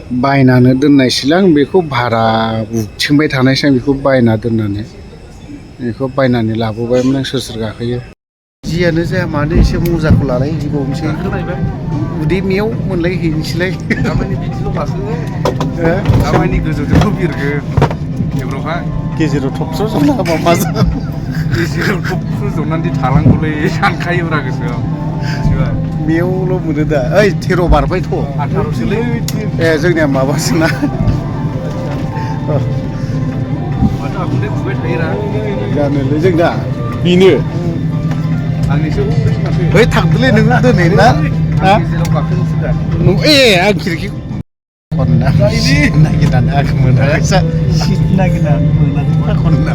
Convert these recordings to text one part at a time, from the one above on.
बायनानै दोननायसैलां बेखौ भारा बुथिंबाय थानायसै बेखौ बायना दोननानै बेखौ बायनानै लाबोबायमोन आं सोर सोर गाखोयो जियानो जाया मानो एसे मजाखौ लानाय हैबावनोसै उदै मेव मोनलायहैनोसैलाय दामानि बिदिल' गाखो दामानि गोजौजोंथ' बिरगो बेफोरावहाय गेजेराव थबस्र' ज'ना होबा मा गेजेराव थबस्र' ज'नानै थालांगौलै सानखायोब्रा गोसोआव मिथिबाय मेवल' मोनो दा ओइ 13 बारबायथ' 18सोलै ए जोंनिया माबासोना माथो आखुन्दै खुबाय थायोरा जानोलै जोंना बेनो आंनिसो ओरै माथो बै थांदोलै नोङो दोनै ना आं गेजेराव गाखोनोसै दा ए आं खिरखि खनना नागिरनानै आं मोनाखैसा सिट नागिरनानै मोनाखै खनना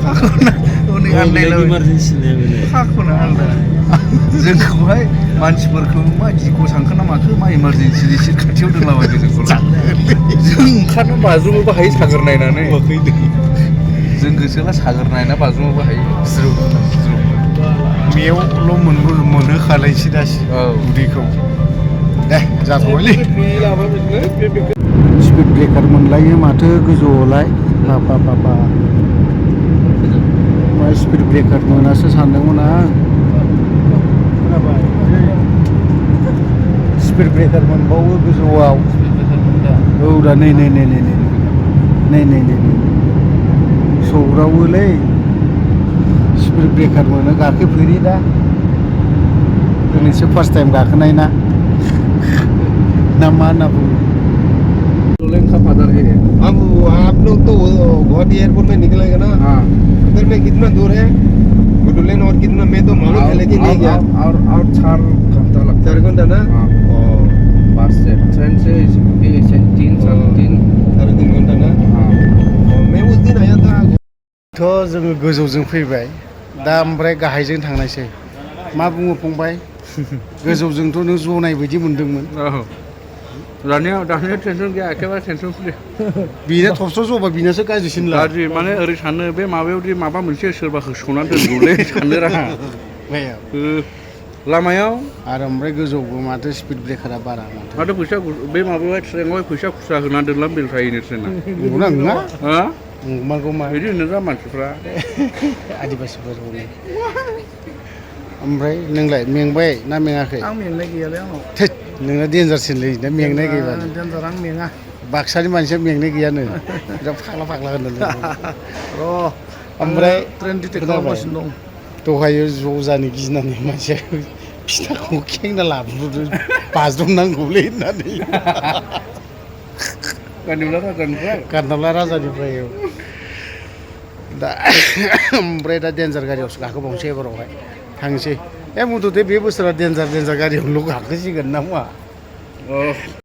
हनै आन्दायलाबाय इमारजेन्सिनि खाख'ना आलदा जोंखौहाय मानसिफोरखौ मा गिख' सानखोना माखो मा इमारजेन्सिनि सिट खाथियाव दोनलाबायखो जोंखौलाय जों ओंखारनो बाज्रुमनोबो हायो सागोर नायनानै जों गोसोला सागोर नायना बाज्रुमनोबो हायो ज्रुम ज्रुम मेवल' मोनहोखालायसै दा उदैखौ दे जाथ'बायलै स्पिड ब्रेकार मोनलायो माथो गोजौआवलाय बाबा मा स्पिड ब्रेकार मोनासो सानदोंमोन आं स्पिड ब्रेकार मोनबावो गोजौआव औ दा नै सौग्रावोलै स्पिड ब्रेकार मोनो गाखोफेरि दा दिनैसो फार्स्ट टाइम गाखोनाय ना मा होनना बुङो अब आप लोग तो गुवाहाटी एयरपोर्ट में निकलेंगे ना उधर में कितना दूर है गुडुलेन और कितना मैं तो मालूम है लेकिन नहीं गया और 4 घंटा लगता 4 घंटा ना बस से ट्रेन से 3 घंटा ना मैं उस दिन आया था थ' जोङो गोजौजों फैबाय दा ओमफ्राय गाहायजों थांनायसै मा बुङो फंबाय गोजौजोंथ' नों जनाय बायदि मोनदोंमोन दानिया टेनसन गैया एखेबारे टेनसन फ्रि बेना थबस्र' जबा बेनासो गाज्रिसिन गाज्रि माने ओरै सानो बे माबायावदि माबा मोनसे सोरबा होस'नानै दोनगौलै साननो राहा लामायाव आरो ओमफ्राय गोजौबो माथो स्पिड ब्रेकारा बारा माथो फैसा बे माबायावहाय ट्रेनावहाय फैसा खुस्रा होनानै दोनलां बेलथायोनो ट्रेना नंगौना नङा हा नंमारगौ मा बिदि होनोरा मानसिफ्रा आदिबासिफोर हनै ओमफ्राय नोंलाय मेंबाय ना मेङाखै आं मेंनाय गैयालै आंनाव थैद नोंना देन्जारसिनलै ना मेंनाय गैयाबानो देन्जार आं मेङा बाक्सानि मानसिया मेंनाय गैयानो बिराद फाग्ला होनदों ओमफ्राय ट्रेन डिटेक्ट खालामगासिनो दं दहायो ज' जानो गिनानै मानसिया फिथाखौ खेंना लाबोदों बाज्रुमनांगौलै होननानै गारनाब्ला राजानिफ्राय दा ओमफ्राय दा देन्जार गारियावसो गाखोबावनोसै एबारावहाय थांसै मुथुथे बे बोसोरा देन्जार गारियावल' गाखोसिगोन ना मा